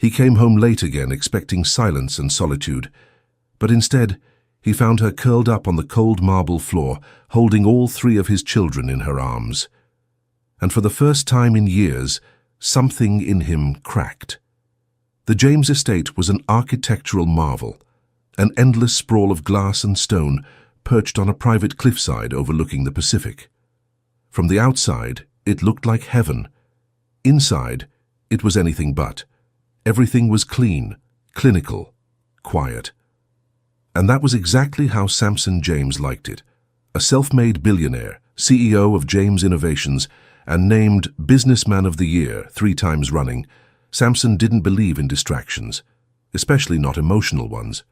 He came home late again, expecting silence and solitude, but instead he found her curled up on the cold marble floor, holding all three of his children in her arms. And for the first time in years, something in him cracked. The James estate was an architectural marvel, an endless sprawl of glass and stone perched on a private cliffside overlooking the Pacific. From the outside, it looked like heaven. Inside, it was anything but. Everything was clean, clinical, quiet. And that was exactly how Samson James liked it. A self-made billionaire, CEO of James Innovations, and named Businessman of the Year 3 times running, Samson didn't believe in distractions, especially not emotional ones.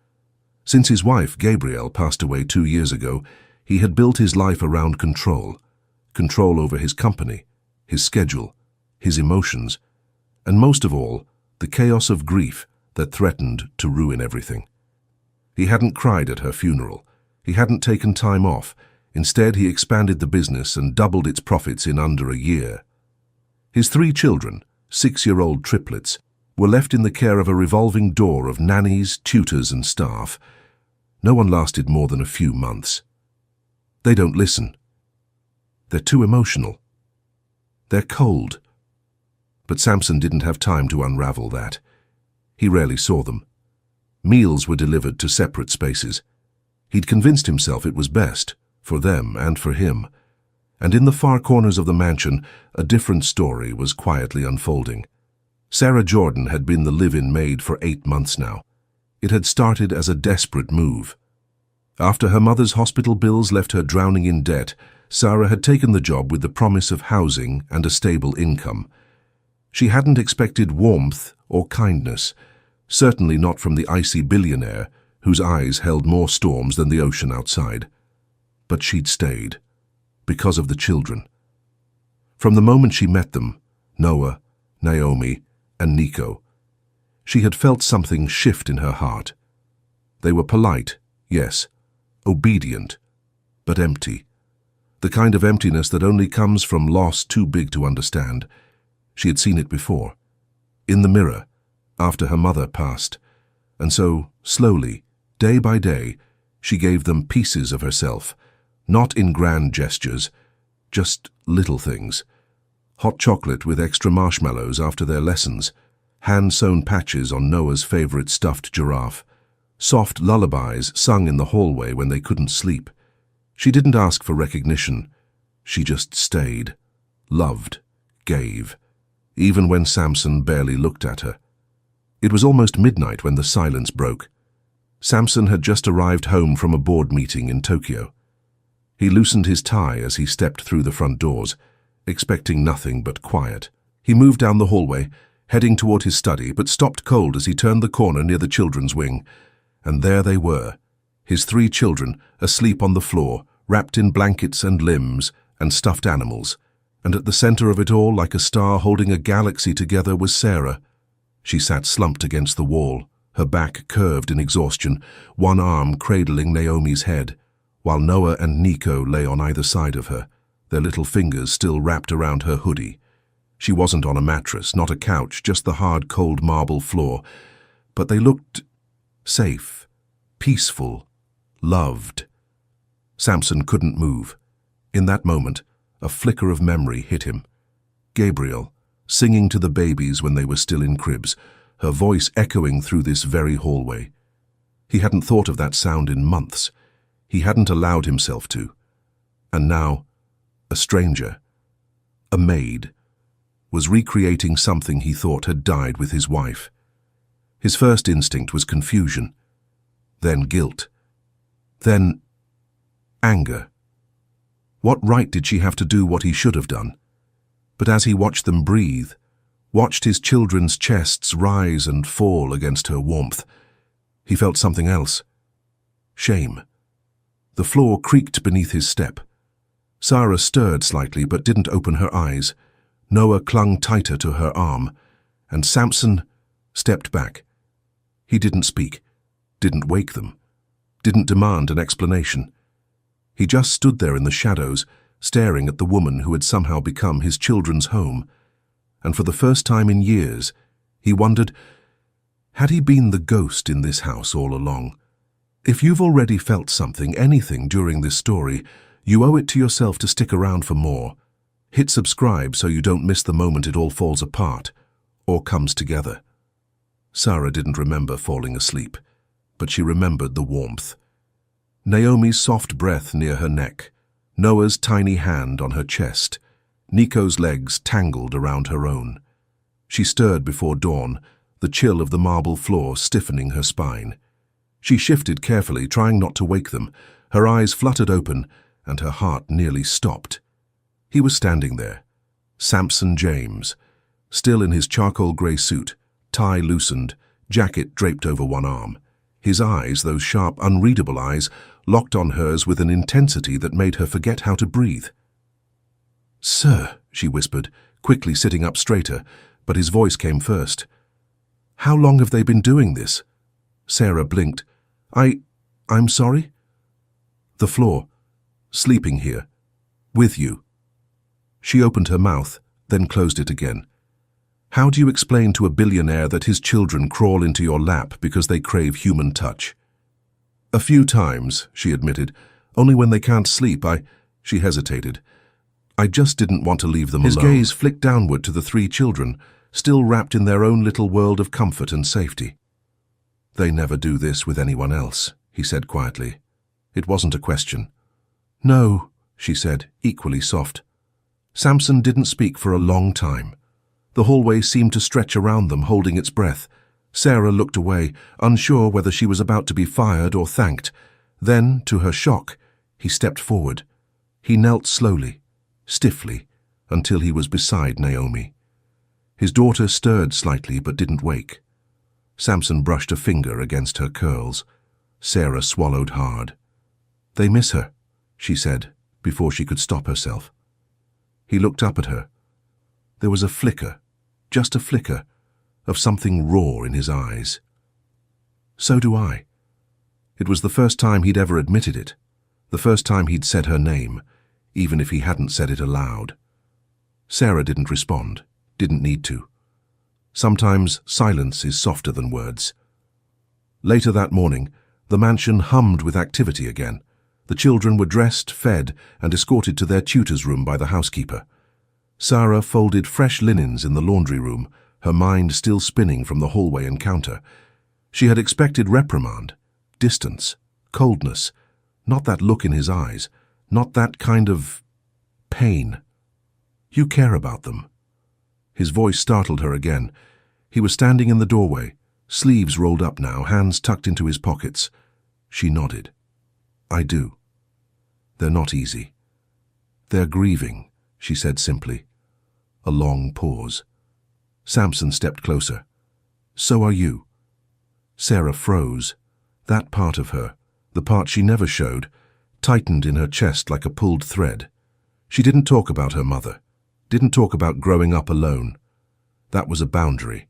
Since his wife, Gabrielle, passed away 2 years ago, he had built his life around control. Control over his company, his schedule, his emotions, and most of all, the chaos of grief that threatened to ruin everything. He hadn't cried at her funeral. He hadn't taken time off. Instead, he expanded the business and doubled its profits in under a year. His 3 children, 6-year-old triplets, were left in the care of a revolving door of nannies, tutors, and staff. No one lasted more than a few months. They don't listen. They're too emotional. They're cold. But Samson didn't have time to unravel that. He rarely saw them. Meals were delivered to separate spaces. He'd convinced himself it was best, for them and for him. And in the far corners of the mansion, a different story was quietly unfolding. Sarah Jordan had been the live-in maid for 8 months now. It had started as a desperate move. After her mother's hospital bills left her drowning in debt, Sarah had taken the job with the promise of housing and a stable income. She hadn't expected warmth or kindness, certainly not from the icy billionaire, whose eyes held more storms than the ocean outside. But she'd stayed, because of the children. From the moment she met them, Noah, Naomi, and Nico, she had felt something shift in her heart. They were polite, yes, obedient, but empty. The kind of emptiness that only comes from loss too big to understand. She had seen it before, in the mirror, after her mother passed, and so, slowly, day by day, she gave them pieces of herself, not in grand gestures, just little things. Hot chocolate with extra marshmallows after their lessons, hand-sewn patches on Noah's favorite stuffed giraffe, soft lullabies sung in the hallway when they couldn't sleep. She didn't ask for recognition. She just stayed, loved, gave, even when Samson barely looked at her. It was almost midnight when the silence broke. Samson had just arrived home from a board meeting in Tokyo. He loosened his tie as he stepped through the front doors, expecting nothing but quiet. He moved down the hallway, heading toward his study, but stopped cold as he turned the corner near the children's wing. And there they were, his 3 children, asleep on the floor, wrapped in blankets and limbs and stuffed animals. And at the center of it all, like a star holding a galaxy together, was Sarah. She sat slumped against the wall, her back curved in exhaustion, one arm cradling Naomi's head, while Noah and Nico lay on either side of her, their little fingers still wrapped around her hoodie. She wasn't on a mattress, not a couch, just the hard, cold marble floor. But they looked safe, peaceful, loved. Samson couldn't move. In that moment, a flicker of memory hit him. Gabrielle, singing to the babies when they were still in cribs, her voice echoing through this very hallway. He hadn't thought of that sound in months. He hadn't allowed himself to. And now, a stranger, a maid, was recreating something he thought had died with his wife. His first instinct was confusion, then guilt, then anger. What right did she have to do what he should have done? But as he watched them breathe, watched his children's chests rise and fall against her warmth, he felt something else. Shame. The floor creaked beneath his step. Sarah stirred slightly but didn't open her eyes. Noah clung tighter to her arm, and Samson stepped back. He didn't speak, didn't wake them, didn't demand an explanation. He just stood there in the shadows, staring at the woman who had somehow become his children's home. And for the first time in years, he wondered Had he been the ghost in this house all along? If you've already felt something, anything during this story, you owe it to yourself to stick around for more. Hit subscribe so you don't miss the moment it all falls apart, or comes together. Sarah didn't remember falling asleep, but she remembered the warmth. Naomi's soft breath near her neck, Noah's tiny hand on her chest, Nico's legs tangled around her own. She stirred before dawn, the chill of the marble floor stiffening her spine. She shifted carefully, trying not to wake them. Her eyes fluttered open, and her heart nearly stopped. He was standing there, Samson James, still in his charcoal grey suit, tie loosened, jacket draped over one arm. His eyes, those sharp, unreadable eyes, locked on hers with an intensity that made her forget how to breathe. "Sir," she whispered, quickly sitting up straighter, but his voice came first. "How long have they been doing this?" Sarah blinked. I'm sorry?" "The floor. Sleeping here. With you." She opened her mouth, then closed it again. "How do you explain to a billionaire that his children crawl into your lap because they crave human touch?" "A few times," she admitted. "Only when they can't sleep. She hesitated. "I just didn't want to leave them alone." His gaze flicked downward to the 3 children, still wrapped in their own little world of comfort and safety. "They never do this with anyone else," he said quietly. It wasn't a question. "No," she said, equally soft. Samson didn't speak for a long time. The hallway seemed to stretch around them, holding its breath. Sarah looked away, unsure whether she was about to be fired or thanked. Then, to her shock, he stepped forward. He knelt slowly, stiffly, until he was beside Naomi. His daughter stirred slightly but didn't wake. Samson brushed a finger against her curls. Sarah swallowed hard. "They miss her," she said, before she could stop herself. He looked up at her. There was a flicker, just a flicker, of something raw in his eyes. "So do I." It was the first time he'd ever admitted it, the first time he'd said her name, even if he hadn't said it aloud. Sarah didn't respond, didn't need to. Sometimes silence is softer than words. Later that morning, the mansion hummed with activity again. The children were dressed, fed, and escorted to their tutor's room by the housekeeper. Sarah folded fresh linens in the laundry room, her mind still spinning from the hallway encounter. She had expected reprimand, distance, coldness, not that look in his eyes, not that kind of pain. "You care about them." His voice startled her again. He was standing in the doorway, sleeves rolled up now, hands tucked into his pockets. She nodded. "I do. They're not easy." "They're grieving," she said simply. A long pause. Samson stepped closer. "So are you." Sarah froze. That part of her, the part she never showed, tightened in her chest like a pulled thread. She didn't talk about her mother, didn't talk about growing up alone. That was a boundary.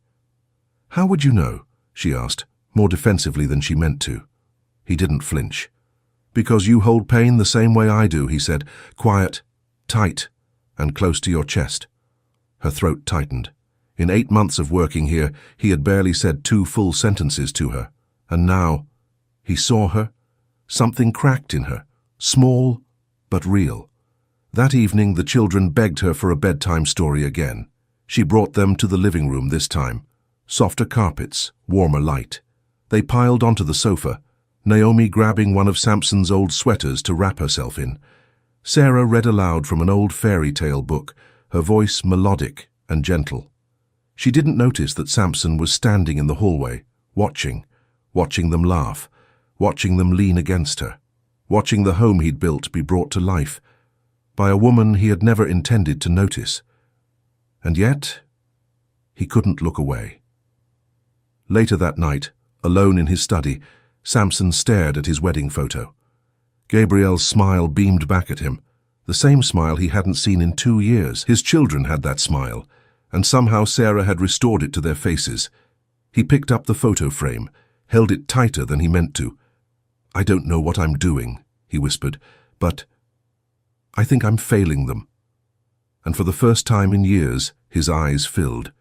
"How would you know?" she asked, more defensively than she meant to. He didn't flinch. "Because you hold pain the same way I do," he said, quiet, tight, and close to your chest. Her throat tightened. In 8 months of working here, he had barely said 2 full sentences to her. And now, he saw her. Something cracked in her, small but real. That evening, the children begged her for a bedtime story again. She brought them to the living room this time. Softer carpets, warmer light. They piled onto the sofa, Naomi grabbing one of Samson's old sweaters to wrap herself in. Sarah read aloud from an old fairy tale book, her voice melodic and gentle. She didn't notice that Samson was standing in the hallway, watching them laugh, watching them lean against her, watching the home he'd built be brought to life by a woman he had never intended to notice. And yet, he couldn't look away. Later that night, alone in his study, Samson stared at his wedding photo. Gabrielle's smile beamed back at him, the same smile he hadn't seen in 2 years. His children had that smile, and somehow Sarah had restored it to their faces. He picked up the photo frame, held it tighter than he meant to. "I don't know what I'm doing," he whispered, "but I think I'm failing them." And for the first time in years, his eyes filled.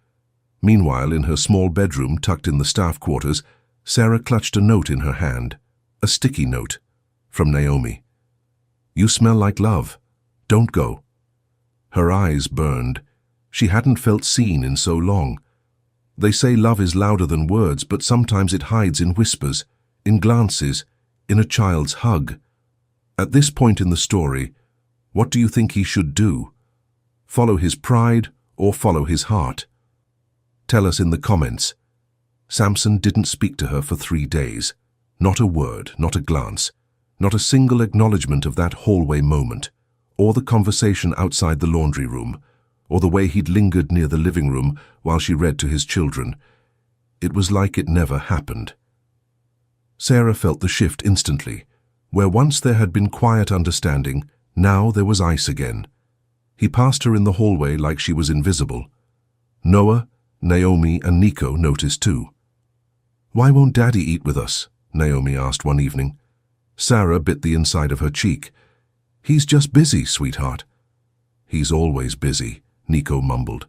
Meanwhile, in her small bedroom tucked in the staff quarters, Sarah clutched a note in her hand, a sticky note, from Naomi. "You smell like love. Don't go." Her eyes burned. She hadn't felt seen in so long. They say love is louder than words, but sometimes it hides in whispers, in glances, in a child's hug. At this point in the story, what do you think he should do? Follow his pride or follow his heart? Tell us in the comments. Samson didn't speak to her for 3 days. Not a word, not a glance, not a single acknowledgement of that hallway moment, or the conversation outside the laundry room, or the way he'd lingered near the living room while she read to his children. It was like it never happened. Sarah felt the shift instantly. Where once there had been quiet understanding, now there was ice again. He passed her in the hallway like she was invisible. Noah, Naomi, and Nico noticed too. "Why won't Daddy eat with us?" Naomi asked one evening. Sarah bit the inside of her cheek. "He's just busy, sweetheart." "He's always busy," Nico mumbled.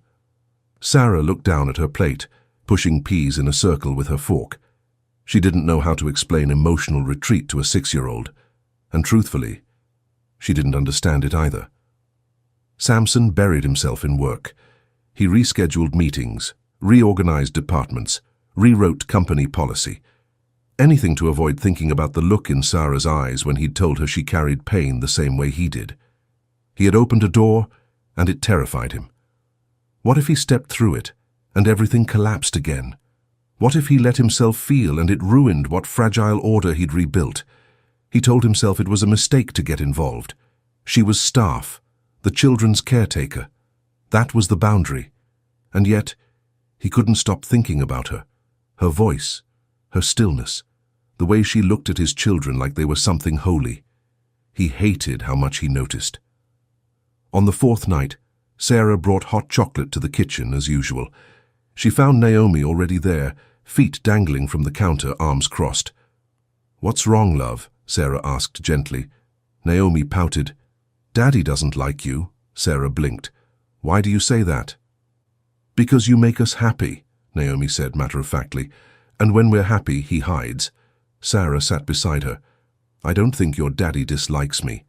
Sarah looked down at her plate, pushing peas in a circle with her fork. She didn't know how to explain emotional retreat to a 6-year-old, and truthfully, she didn't understand it either. Samson buried himself in work. He rescheduled meetings, reorganized departments, rewrote company policy. Anything to avoid thinking about the look in Sarah's eyes when he'd told her she carried pain the same way he did. He had opened a door, and it terrified him. What if he stepped through it, and everything collapsed again? What if he let himself feel and it ruined what fragile order he'd rebuilt? He told himself it was a mistake to get involved. She was staff, the children's caretaker. That was the boundary. And yet, he couldn't stop thinking about her. Her voice, her stillness, the way she looked at his children like they were something holy. He hated how much he noticed. On the 4th night, Sarah brought hot chocolate to the kitchen as usual. She found Naomi already there, feet dangling from the counter, arms crossed. "What's wrong, love?" Sarah asked gently. Naomi pouted. "Daddy doesn't like you." Sarah blinked. "Why do you say that?" "Because you make us happy," Naomi said matter-of-factly. "And when we're happy, he hides." Sarah sat beside her. "I don't think your daddy dislikes me."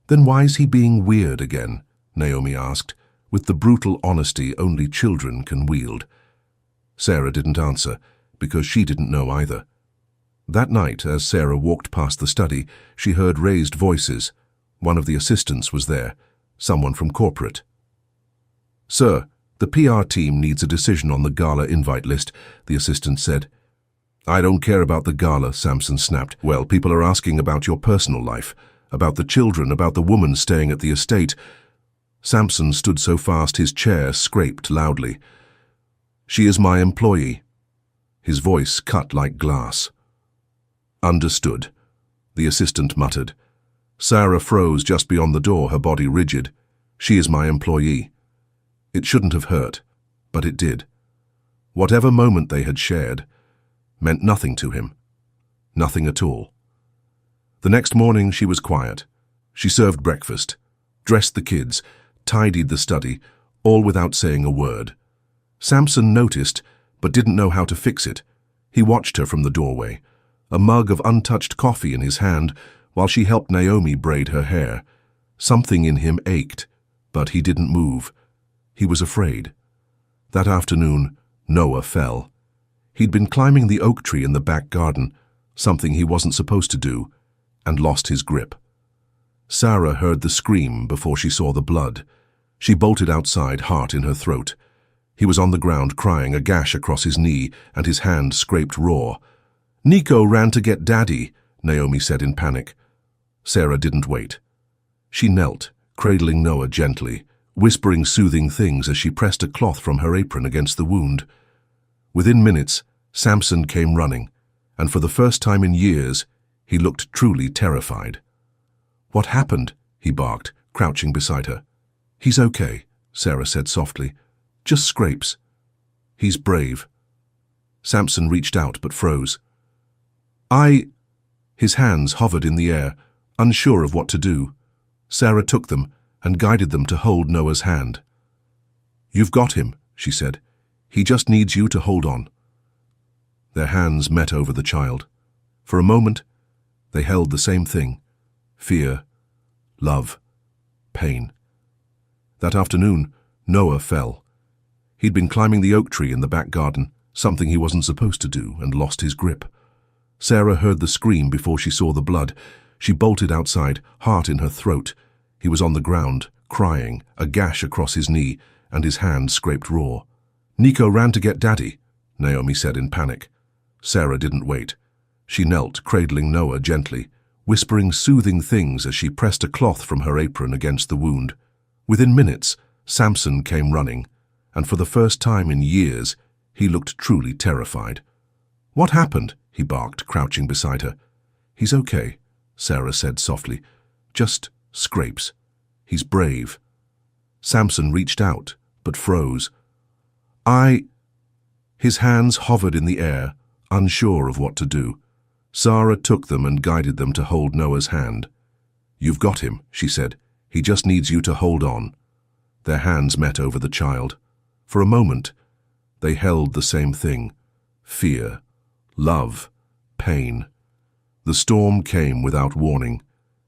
"Then why's he being weird again?" Naomi asked, with the brutal honesty only children can wield. Sarah didn't answer, because she didn't know either. That night, as Sarah walked past the study, she heard raised voices. One of the assistants was there, someone from corporate. "Sir, the PR team needs a decision on the gala invite list," the assistant said. "I don't care about the gala," Samson snapped. "Well, people are asking about your personal life, about the children, about the woman staying at the estate." Samson stood so fast his chair scraped loudly. "She is my employee." His voice cut like glass. "Understood," the assistant muttered. Sarah froze just beyond the door, her body rigid. "She is my employee." It shouldn't have hurt, but it did. Whatever moment they had shared meant nothing to him. Nothing at all. The next morning she was quiet. She served breakfast, dressed the kids, tidied the study, all without saying a word. Samson noticed, but didn't know how to fix it. He watched her from the doorway, a mug of untouched coffee in his hand, while she helped Naomi braid her hair. Something in him ached, but he didn't move. He was afraid. That afternoon, Noah fell. He'd been climbing the oak tree in the back garden, something he wasn't supposed to do, and lost his grip. Sarah heard the scream before she saw the blood. She bolted outside, heart in her throat. He was on the ground crying, a gash across his knee, and his hand scraped raw. "Nico ran to get Daddy," Naomi said in panic. Sarah didn't wait. She knelt, cradling Noah gently, whispering soothing things as she pressed a cloth from her apron against the wound. Within minutes, Samson came running, and for the first time in years, he looked truly terrified. "What happened?" he barked, crouching beside her. "He's okay," Sarah said softly. "Just scrapes." "He's brave." Samson reached out but froze. His hands hovered in the air, unsure of what to do. Sarah took them and guided them to hold Noah's hand. "You've got him," she said. He just needs you to hold on." Their hands met over the child. For a moment, they held the same thing: fear, love, pain. That afternoon, Noah fell. He'd been climbing the oak tree in the back garden, something he wasn't supposed to do, and lost his grip. Sarah heard the scream before she saw the blood. She bolted outside, heart in her throat. He was on the ground, crying, a gash across his knee, and his hand scraped raw. "Nico ran to get Daddy," Naomi said in panic. Sarah didn't wait. She knelt, cradling Noah gently, whispering soothing things as she pressed a cloth from her apron against the wound. Within minutes, Samson came running, and for the first time in years, he looked truly terrified. "What happened?" he barked, crouching beside her. "He's okay," Sarah said softly. "Just scrapes. He's brave." Samson reached out, but froze. His hands hovered in the air, unsure of what to do. Sarah took them and guided them to hold Noah's hand. "You've got him," she said. "He just needs you to hold on." Their hands met over the child. For a moment, they held the same thing: fear, love, pain. The storm came without warning.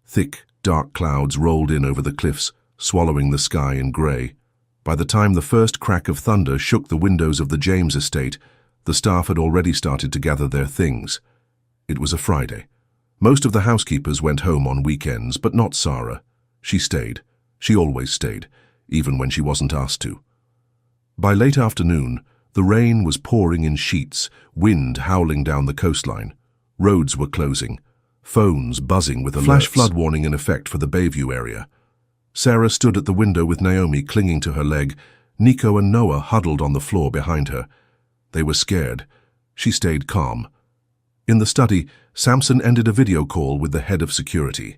Thick, dark clouds rolled in over the cliffs, swallowing the sky in grey. By the time the first crack of thunder shook the windows of the James estate, the staff had already started to gather their things. It was a Friday. Most of the housekeepers went home on weekends, but not Sarah. She stayed. She always stayed, even when she wasn't asked to. By late afternoon, the rain was pouring in sheets, wind howling down the coastline. Roads were closing, phones buzzing with a flash flood warning in effect for the Bayview area. Sarah stood at the window with Naomi clinging to her leg. Nico and Noah huddled on the floor behind her. They were scared. She stayed calm. In the study, Samson ended a video call with the head of security.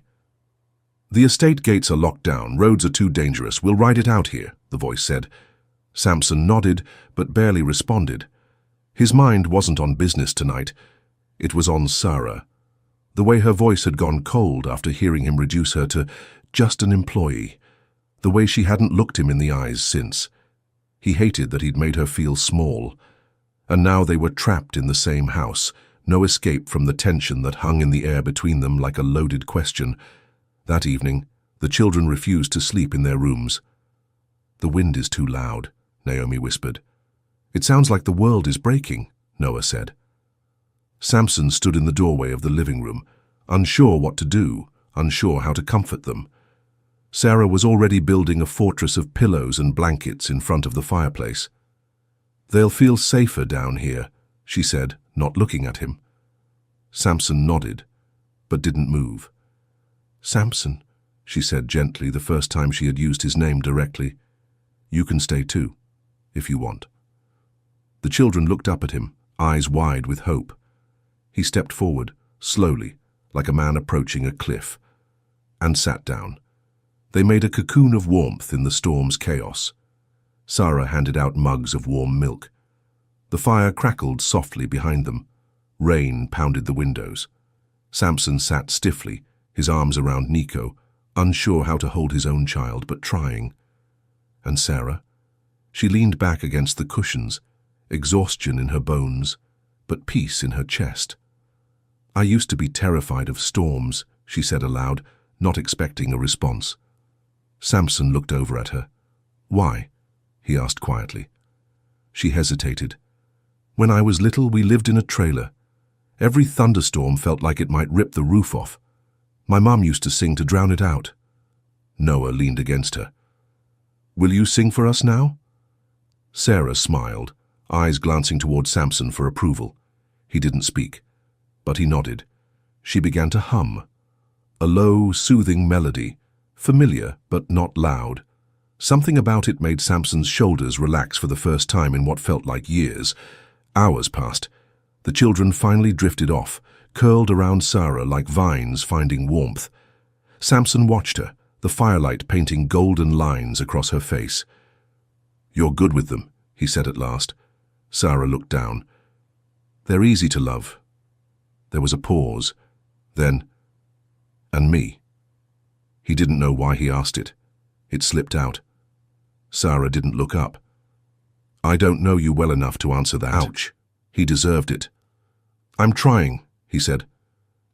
"The estate gates are locked down. Roads are too dangerous. We'll ride it out here," the voice said. Samson nodded, but barely responded. His mind wasn't on business tonight. It was on Sarah. The way her voice had gone cold after hearing him reduce her to just an employee. The way she hadn't looked him in the eyes since. He hated that he'd made her feel small. And now they were trapped in the same house, no escape from the tension that hung in the air between them like a loaded question. That evening, the children refused to sleep in their rooms. "The wind is too loud," Naomi whispered. "It sounds like the world is breaking," Noah said. Samson stood in the doorway of the living room, unsure what to do, unsure how to comfort them. Sarah was already building a fortress of pillows and blankets in front of the fireplace. "They'll feel safer down here," she said, not looking at him. Samson nodded, but didn't move. "Samson," she said gently, the first time she had used his name directly. "You can stay too, if you want." The children looked up at him, eyes wide with hope. He stepped forward, slowly, like a man approaching a cliff, and sat down. They made a cocoon of warmth in the storm's chaos. Sarah handed out mugs of warm milk. The fire crackled softly behind them. Rain pounded the windows. Samson sat stiffly, his arms around Nico, unsure how to hold his own child, but trying. And Sarah? She leaned back against the cushions, exhaustion in her bones, but peace in her chest. "I used to be terrified of storms," she said aloud, not expecting a response. Samson looked over at her. "Why?" he asked quietly. She hesitated. "When I was little, we lived in a trailer. Every thunderstorm felt like it might rip the roof off. My mom used to sing to drown it out." Noah leaned against her. "Will you sing for us now?" Sarah smiled, eyes glancing toward Samson for approval. He didn't speak, but he nodded. She began to hum. A low, soothing melody, familiar but not loud. Something about it made Samson's shoulders relax for the first time in what felt like years. Hours passed. The children finally drifted off, curled around Sarah like vines finding warmth. Samson watched her, the firelight painting golden lines across her face. "You're good with them," he said at last. Sarah looked down. "They're easy to love." There was a pause. Then, "And me?" He didn't know why he asked it. It slipped out. Sarah didn't look up. I don't know you well enough to answer that. Ouch. He deserved it. I'm trying, he said.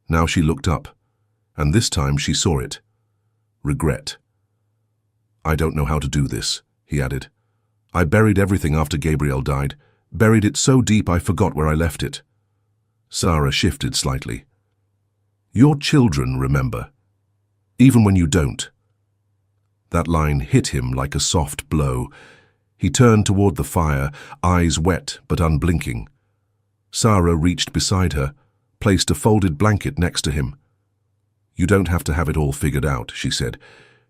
Now she looked up, and this time she saw it. Regret. I don't know how to do this, he added. I buried everything after Gabriel died, buried it so deep I forgot where I left it. Sarah shifted slightly. Your children remember, even when you don't. That line hit him like a soft blow. He turned toward the fire, eyes wet but unblinking. Sarah reached beside her, placed a folded blanket next to him. You don't have to have it all figured out, she said.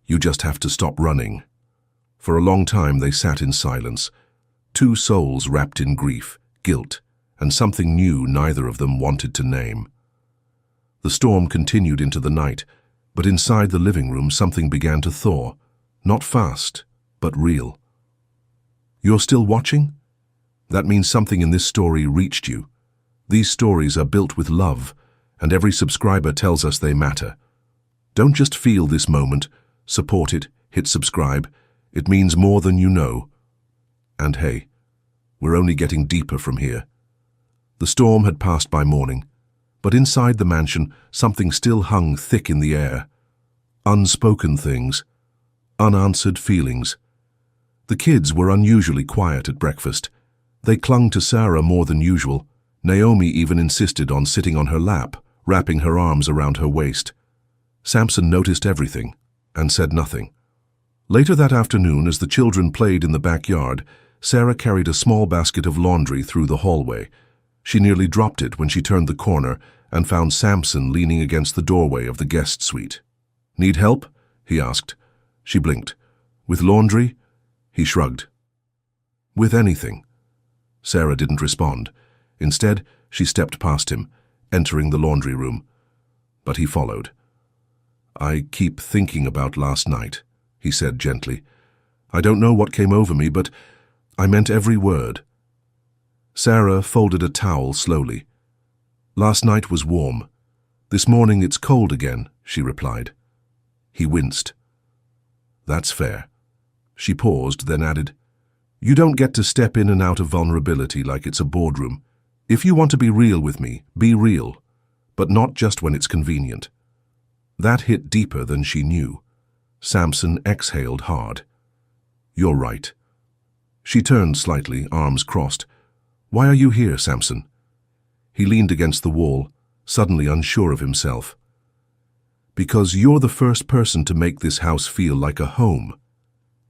You just have to stop running. For a long time they sat in silence, two souls wrapped in grief, guilt, and something new neither of them wanted to name. The storm continued into the night, but inside the living room something began to thaw, not fast, but real. You're still watching? That means something in this story reached you. These stories are built with love, and every subscriber tells us they matter. Don't just feel this moment, support it, hit subscribe. It means more than you know. And hey, we're only getting deeper from here. The storm had passed by morning, but inside the mansion something still hung thick in the air. Unspoken things, unanswered feelings. The kids were unusually quiet at breakfast. They clung to Sarah more than usual. Naomi even insisted on sitting on her lap, wrapping her arms around her waist. Samson noticed everything and said nothing. Later that afternoon, as the children played in the backyard, Sarah carried a small basket of laundry through the hallway. She nearly dropped it when she turned the corner and found Samson leaning against the doorway of the guest suite. Need help? He asked. She blinked. With laundry? He shrugged. With anything. Sarah didn't respond. Instead, she stepped past him, entering the laundry room. But he followed. I keep thinking about last night, he said gently. I don't know what came over me, but I meant every word. Sarah folded a towel slowly. Last night was warm. This morning it's cold again, she replied. He winced. That's fair. She paused, then added, You don't get to step in and out of vulnerability like it's a boardroom. If you want to be real with me, be real, but not just when it's convenient. That hit deeper than she knew. Samson exhaled hard. You're right. She turned slightly, arms crossed. Why are you here, Samson? He leaned against the wall, suddenly unsure of himself. Because you're the first person to make this house feel like a home,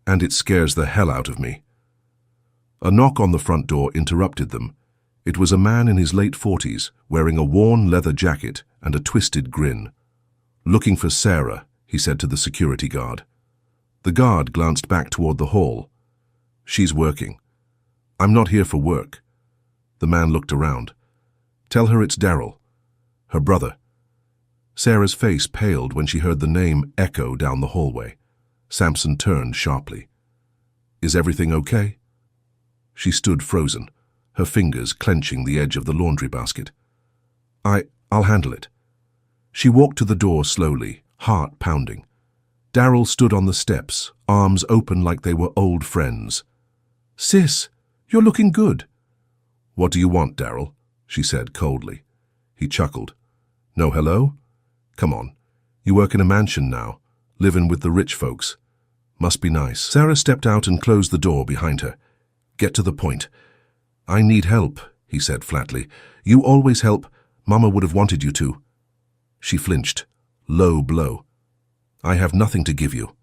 and it scares the hell out of me. A knock on the front door interrupted them. It was a man in his late 40s, wearing a worn leather jacket and a twisted grin. Looking for Sarah, he said to the security guard. The guard glanced back toward the hall. She's working. I'm not here for work. The man looked around. Tell her it's Daryl, her brother. Sarah's face paled when she heard the name echo down the hallway. Samson turned sharply. Is everything okay? She stood frozen, her fingers clenching the edge of the laundry basket. I'll handle it. She walked to the door slowly, heart pounding. Daryl stood on the steps, arms open like they were old friends. Sis, you're looking good. What do you want, Daryl? She said coldly. He chuckled. No hello? Come on. You work in a mansion now, living with the rich folks. Must be nice. Sarah stepped out and closed the door behind her. Get to the point. I need help, he said flatly. You always help. Mama would have wanted you to. She flinched. Low blow. I have nothing to give you.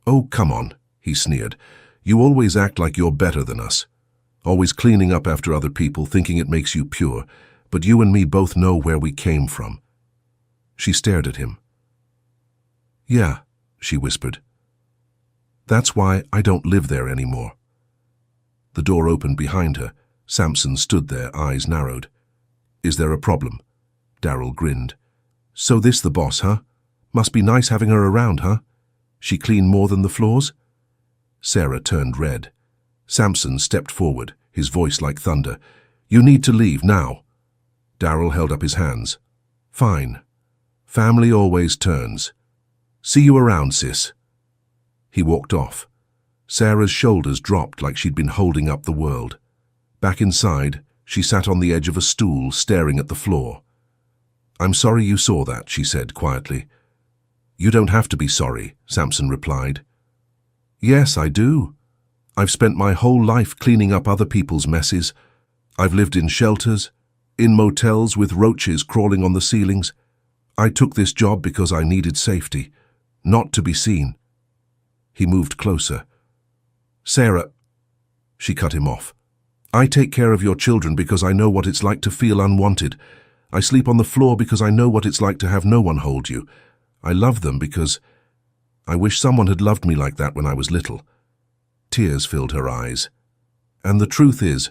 Oh, come on, he sneered. You always act like you're better than us. Always cleaning up after other people, thinking it makes you pure. But you and me both know where we came from. She stared at him. Yeah, she whispered. That's why I don't live there anymore. The door opened behind her. Samson stood there, eyes narrowed. Is there a problem? Daryl grinned. So this the boss, huh? Must be nice having her around, huh? She clean more than the floors? Sarah turned red. Samson stepped forward, his voice like thunder. You need to leave now. Daryl held up his hands. Fine. Family always turns. See you around, sis. He walked off. Sarah's shoulders dropped like she'd been holding up the world. Back inside, she sat on the edge of a stool, staring at the floor. "I'm sorry you saw that," she said quietly. "You don't have to be sorry," Samson replied. "Yes, I do. I've spent my whole life cleaning up other people's messes. I've lived in shelters, in motels with roaches crawling on the ceilings. I took this job because I needed safety, not to be seen." He moved closer. "Sarah," she cut him off. "I take care of your children because I know what it's like to feel unwanted. I sleep on the floor because I know what it's like to have no one hold you. I love them because I wish someone had loved me like that when I was little." Tears filled her eyes. "And the truth is,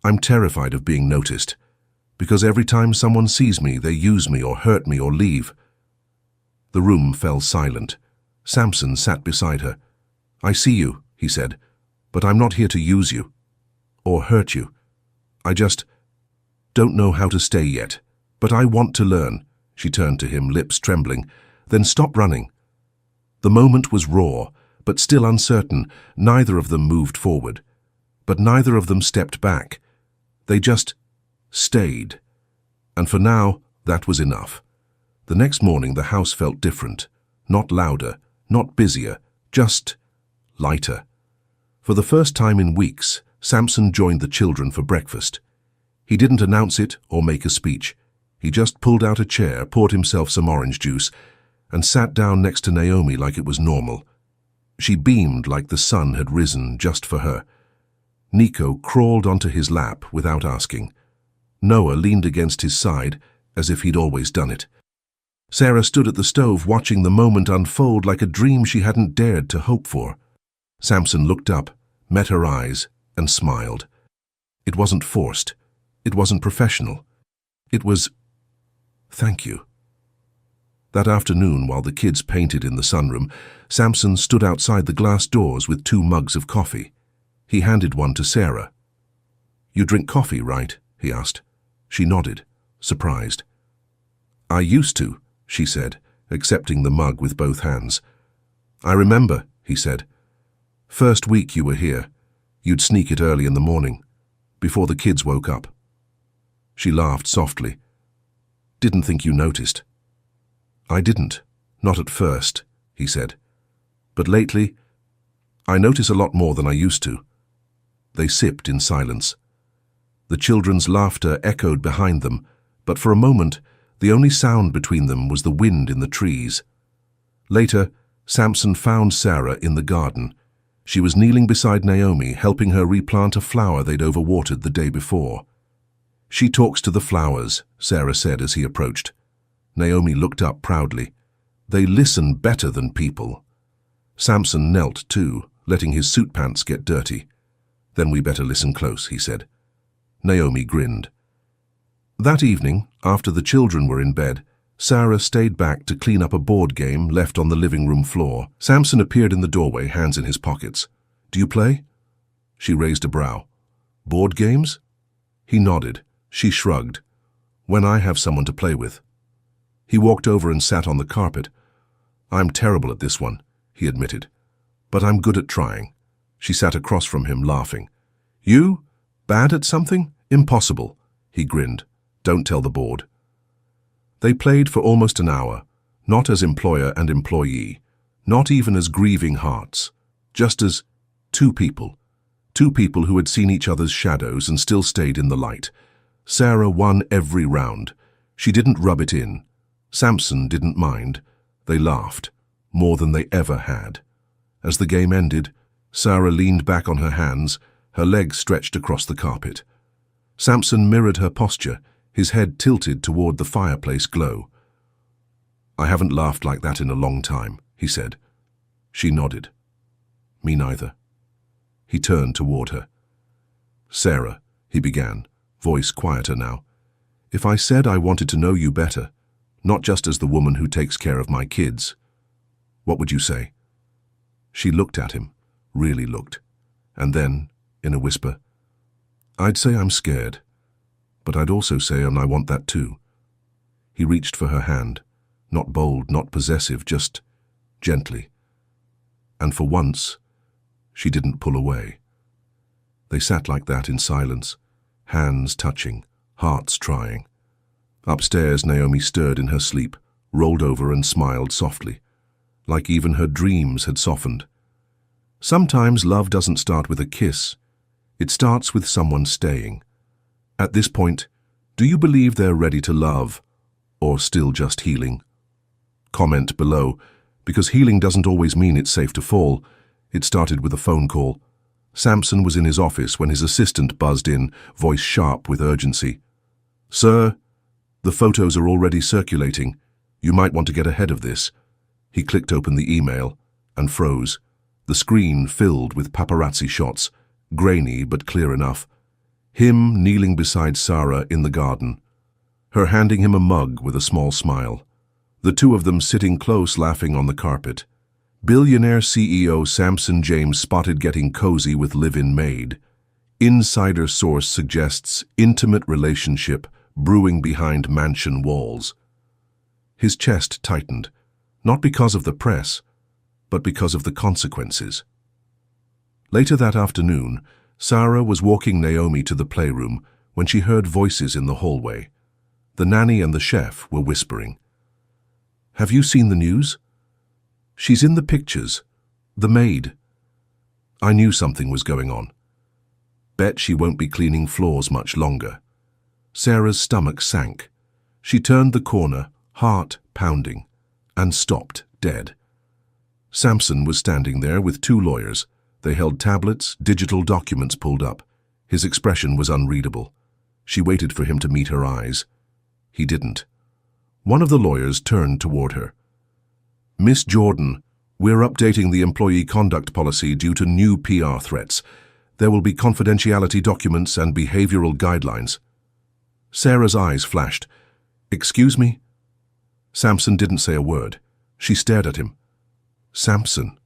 I'm terrified of being noticed, because every time someone sees me, they use me or hurt me or leave." The room fell silent. Samson sat beside her. "I see you," he said, "but I'm not here to use you or hurt you. I just don't know how to stay yet, but I want to learn." She turned to him, lips trembling. "Then stop running." The moment was raw, but still uncertain. Neither of them moved forward, but neither of them stepped back. They just stayed. And for now, that was enough. The next morning, the house felt different. Not louder, not busier, just lighter. For the first time in weeks, Samson joined the children for breakfast. He didn't announce it or make a speech. He just pulled out a chair, poured himself some orange juice, and sat down next to Naomi like it was normal. She beamed like the sun had risen just for her. Nico crawled onto his lap without asking. Noah leaned against his side as if he'd always done it. Sarah stood at the stove watching the moment unfold like a dream she hadn't dared to hope for. Samson looked up, met her eyes, and smiled. It wasn't forced. It wasn't professional. It was, "Thank you." That afternoon, while the kids painted in the sunroom, Samson stood outside the glass doors with 2 mugs of coffee. He handed one to Sarah. "You drink coffee, right?" he asked. She nodded, surprised. "I used to," she said, accepting the mug with both hands. "I remember," he said. "First week you were here, you'd sneak it early in the morning, before the kids woke up." She laughed softly. "Didn't think you noticed." "I didn't, not at first," he said. "But lately, I notice a lot more than I used to." They sipped in silence. The children's laughter echoed behind them, but for a moment, the only sound between them was the wind in the trees. Later, Samson found Sarah in the garden. She was kneeling beside Naomi, helping her replant a flower they'd overwatered the day before. "She talks to the flowers," Sarah said as he approached. Naomi looked up proudly. "They listen better than people." Samson knelt too, letting his suit pants get dirty. "Then we better listen close," he said. Naomi grinned. That evening, after the children were in bed, Sarah stayed back to clean up a board game left on the living room floor. Samson appeared in the doorway, hands in his pockets. "Do you play?" She raised a brow. "Board games?" He nodded. She shrugged. "When I have someone to play with." He walked over and sat on the carpet. "I'm terrible at this one," he admitted. "But I'm good at trying." She sat across from him, laughing. "You? Bad at something? Impossible." He grinned. "Don't tell the board." They played for almost an hour, not as employer and employee, not even as grieving hearts, just as two people who had seen each other's shadows and still stayed in the light. Sarah won every round. She didn't rub it in. Samson didn't mind. They laughed, more than they ever had. As the game ended, Sarah leaned back on her hands, her legs stretched across the carpet. Samson mirrored her posture, his head tilted toward the fireplace glow. "I haven't laughed like that in a long time," he said. She nodded. "Me neither." He turned toward her. "Sarah," he began, voice quieter now, "if I said I wanted to know you better, not just as the woman who takes care of my kids, what would you say?" She looked at him, really looked, and then, in a whisper, "I'd say I'm scared, but I'd also say I want that too." He reached for her hand, not bold, not possessive, just gently. And for once, She didn't pull away. They sat like that in silence, hands touching, hearts trying. Upstairs, Naomi stirred in her sleep, rolled over and smiled softly, like even her dreams had softened. Sometimes love doesn't start with a kiss. It starts with someone staying. At this point, do you believe they're ready to love, or still just healing? Comment below, because healing doesn't always mean it's safe to fall. It started with a phone call. Samson was in his office when his assistant buzzed in, voice sharp with urgency. "Sir, the photos are already circulating. You might want to get ahead of this." He clicked open the email and froze. The screen filled with paparazzi shots, grainy but clear enough. Him kneeling beside Sarah in the garden, her handing him a mug with a small smile. The two of them sitting close, laughing on the carpet. Billionaire CEO Samson James spotted getting cozy with live-in Maid. Insider source suggests intimate relationship brewing behind mansion walls. His chest tightened, not because of the press, but because of the consequences. Later that afternoon, Sarah was walking Naomi to the playroom when she heard voices in the hallway. The nanny and the chef were whispering. "Have you seen the news? She's in the pictures. The maid." I knew something was going on. Bet she won't be cleaning floors much longer. Sarah's stomach sank. She turned the corner, heart pounding, and stopped dead. Samson was standing there with two lawyers. They held tablets, digital documents pulled up. His expression was unreadable. She waited for him to meet her eyes. He didn't. One of the lawyers turned toward her. "Miss Jordan, we're updating the employee conduct policy due to new PR threats. There will be confidentiality documents and behavioral guidelines." Sarah's eyes flashed. "Excuse me?" Samson didn't say a word. She stared at him. "Samson."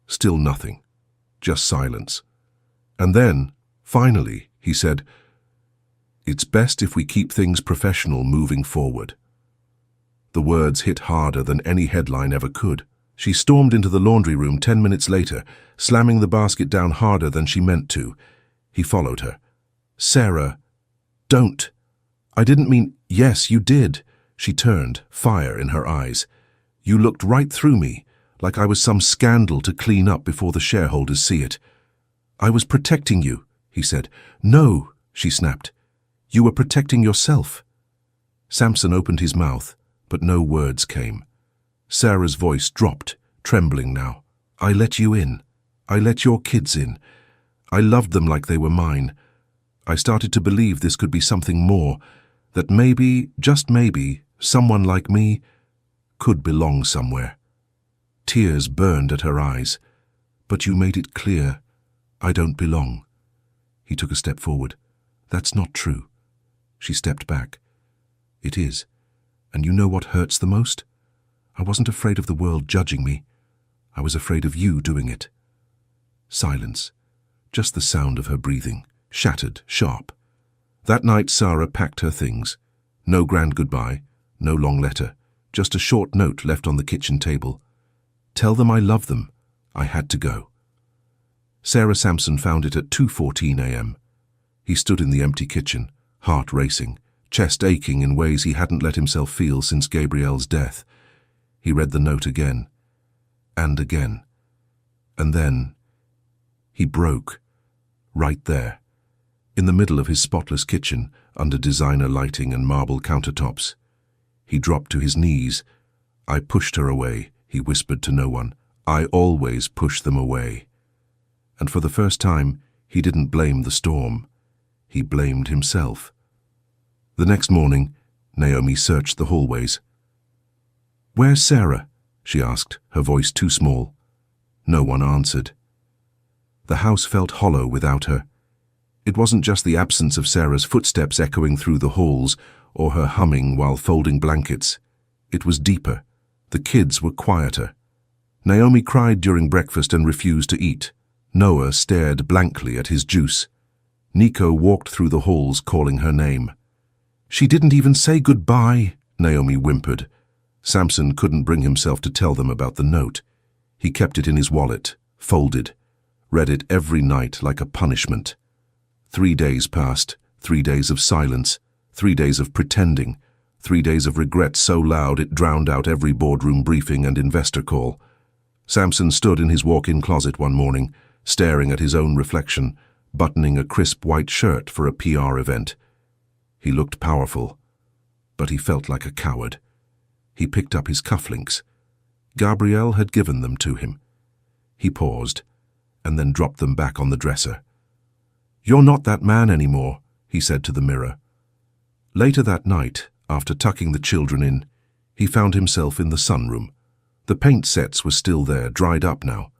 Still nothing. Just silence. And then, finally, he said, "It's best if we keep things professional moving forward." The words hit harder than any headline ever could. She stormed into the laundry room 10 minutes later, slamming the basket down harder than she meant to. He followed her. "Sarah, don't." "I didn't mean—" "Yes, you did." She turned, fire in her eyes. "You looked right through me, like I was some scandal to clean up before the shareholders see it." "I was protecting you," he said. "No," she snapped. "You were protecting yourself." Samson opened his mouth, but no words came. Sarah's voice dropped, trembling now. "I let you in. I let your kids in. I loved them like they were mine. I started to believe this could be something more, that maybe, just maybe, someone like me could belong somewhere." Tears burned at her eyes. "But you made it clear, I don't belong." He took a step forward. "That's not true." She stepped back. "It is. And you know what hurts the most? I wasn't afraid of the world judging me. I was afraid of you doing it." Silence. Just the sound of her breathing, shattered, sharp. That night Sarah packed her things. No grand goodbye, no long letter, just a short note left on the kitchen table. "Tell them I love them. I had to go." Sarah Samson found it at 2:14 a.m. He stood in the empty kitchen, heart racing, chest aching in ways he hadn't let himself feel since Gabrielle's death. He read the note again, and again, and then he broke, right there, in the middle of his spotless kitchen, under designer lighting and marble countertops. He dropped to his knees. "I pushed her away," he whispered to no one. "I always push them away." And for the first time, he didn't blame the storm. He blamed himself. The next morning, Naomi searched the hallways. "Where's Sarah?" she asked, her voice too small. No one answered. The house felt hollow without her. It wasn't just the absence of Sarah's footsteps echoing through the halls, or her humming while folding blankets. It was deeper. The kids were quieter. Naomi cried during breakfast and refused to eat. Noah stared blankly at his juice. Nico walked through the halls calling her name. "She didn't even say goodbye," Naomi whimpered. Samson couldn't bring himself to tell them about the note. He kept it in his wallet, folded. read it every night like a punishment. 3 days passed, 3 days of silence, 3 days of pretending, 3 days of regret so loud it drowned out every boardroom briefing and investor call. Samson stood in his walk-in closet one morning, staring at his own reflection, buttoning a crisp white shirt for a PR event. He looked powerful, but he felt like a coward. He picked up his cufflinks. Gabrielle had given them to him. He paused, and then dropped them back on the dresser. "You're not that man anymore," he said to the mirror. Later that night, after tucking the children in, he found himself in the sunroom. The paint sets were still there, dried up now.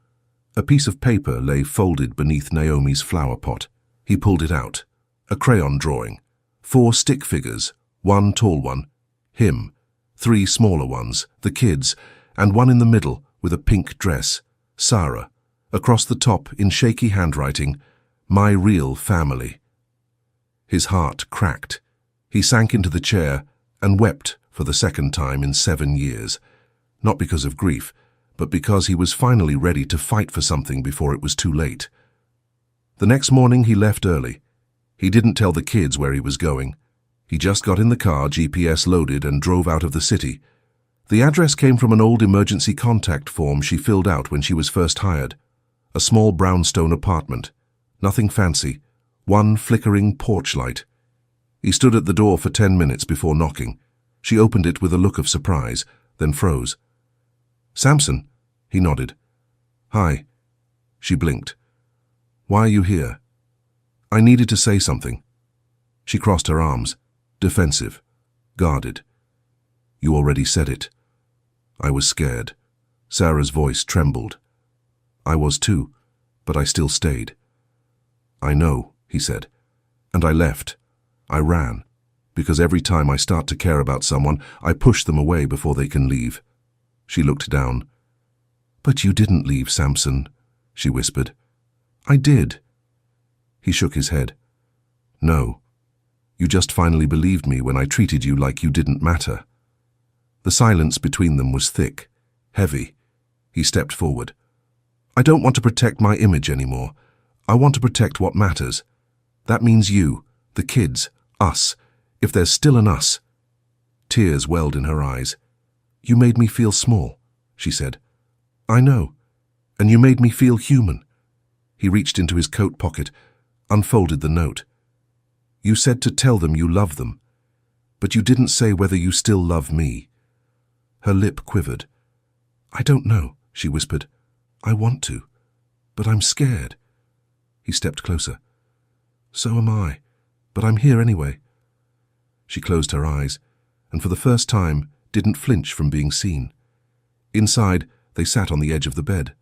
A piece of paper lay folded beneath Naomi's flower pot. He pulled it out. A crayon drawing. 4 stick figures, 1 tall one, him, 3 smaller ones, the kids, and one in the middle with a pink dress, Sarah. Across the top, in shaky handwriting, "My real family." His heart cracked. He sank into the chair and wept for the second time in 7 years. Not because of grief, but because he was finally ready to fight for something before it was too late. The next morning he left early. He didn't tell the kids where he was going. He just got in the car, GPS loaded, and drove out of the city. The address came from an old emergency contact form she filled out when she was first hired. A small brownstone apartment. Nothing fancy. 1 flickering porch light. He stood at the door for 10 minutes before knocking. She opened it with a look of surprise, then froze. "Samson?" He nodded. "Hi." She blinked. "Why are you here?" "I needed to say something." She crossed her arms, defensive, guarded. "You already said it." "I was scared." Sarah's voice trembled. "I was too, but I still stayed." "I know," he said. "And I left. I ran. Because every time I start to care about someone, I push them away before they can leave." She looked down. "But you didn't leave, Samson," she whispered. "I did." He shook his head. "No. You just finally believed me when I treated you like you didn't matter." The silence between them was thick, heavy. He stepped forward. "I don't want to protect my image anymore. I want to protect what matters. That means you, the kids, us, if there's still an us." Tears welled in her eyes. "You made me feel small," she said. "I know. And you made me feel human." He reached into his coat pocket, unfolded the note. "You said to tell them you love them, but you didn't say whether you still love me." Her lip quivered. "I don't know," she whispered. "I want to, but I'm scared." He stepped closer. "So am I, but I'm here anyway." She closed her eyes, and for the first time didn't flinch from being seen. Inside, they sat on the edge of the bed,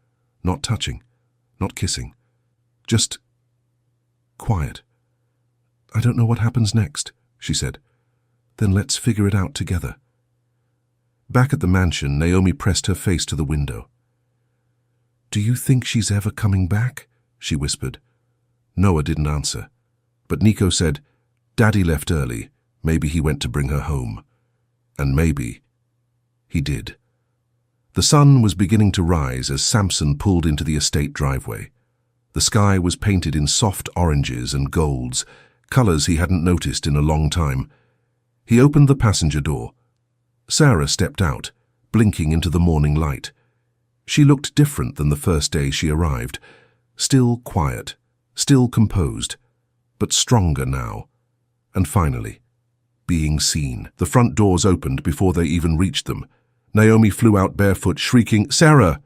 not touching, not kissing, just quiet. "I don't know what happens next," she said. "Then let's figure it out together." Back at the mansion, Naomi pressed her face to the window. "Do you think she's ever coming back?" she whispered. Noah didn't answer, but Nico said, "Daddy left early. Maybe he went to bring her home." And maybe he did. The sun was beginning to rise as Samson pulled into the estate driveway. The sky was painted in soft oranges and golds, colors he hadn't noticed in a long time. He opened the passenger door. Sarah stepped out, blinking into the morning light. She looked different than the first day she arrived, still quiet, still composed, but stronger now. And finally, being seen. The front doors opened before they even reached them. Naomi flew out barefoot, shrieking, "Sarah!"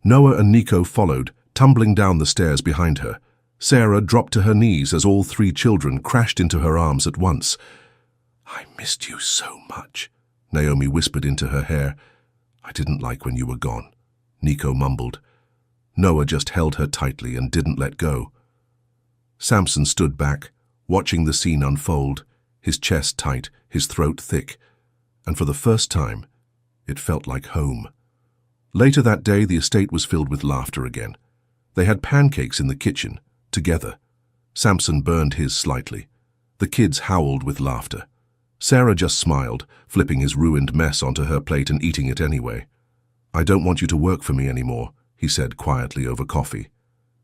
Noah and Nico followed, tumbling down the stairs behind her. Sarah dropped to her knees as all 3 children crashed into her arms at once. "I missed you so much," Naomi whispered into her hair. "I didn't like when you were gone," Nico mumbled. Noah just held her tightly and didn't let go. Samson stood back, watching the scene unfold, his chest tight, his throat thick, and for the first time, it felt like home. Later that day, the estate was filled with laughter again. They had pancakes in the kitchen, together. Samson burned his slightly. The kids howled with laughter. Sarah just smiled, flipping his ruined mess onto her plate and eating it anyway. "I don't want you to work for me anymore," he said quietly over coffee.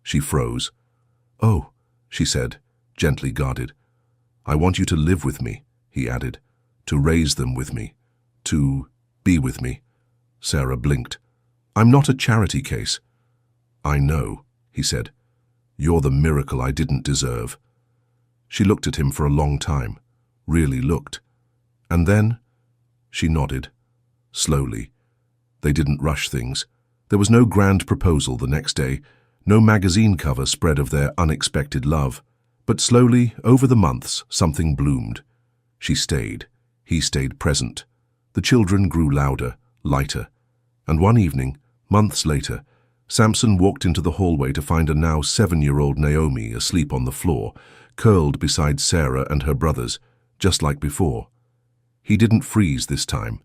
She froze. "Oh," she said, gently guarded. "I want you to live with me," he added, "to raise them with me, to be with me." Sarah blinked. "I'm not a charity case." "I know," he said. "You're the miracle I didn't deserve." She looked at him for a long time, really looked. And then she nodded, slowly. They didn't rush things. There was no grand proposal the next day, no magazine cover spread of their unexpected love. But slowly, over the months, something bloomed. She stayed. He stayed present. The children grew louder, lighter. And one evening, months later, Samson walked into the hallway to find a now 7-year-old Naomi asleep on the floor, curled beside Sarah and her brothers, just like before. He didn't freeze this time.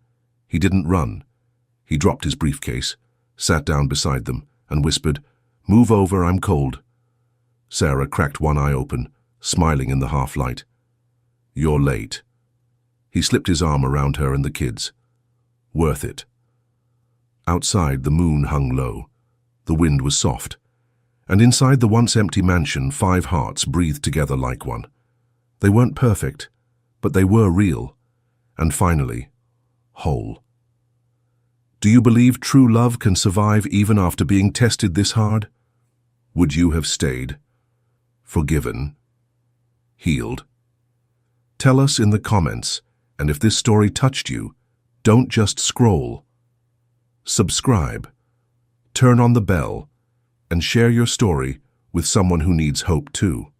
He didn't run. He dropped his briefcase, sat down beside them, and whispered, "Move over, I'm cold." Sarah cracked one eye open, smiling in the half-light. "You're late." He slipped his arm around her and the kids. "Worth it." Outside, the moon hung low. The wind was soft. And inside the once-empty mansion, 5 hearts breathed together like one. They weren't perfect, but they were real. And finally, whole. Do you believe true love can survive even after being tested this hard? Would you have stayed? Forgiven? Healed? Tell us in the comments, and if this story touched you, don't just scroll. Subscribe, turn on the bell, and share your story with someone who needs hope too.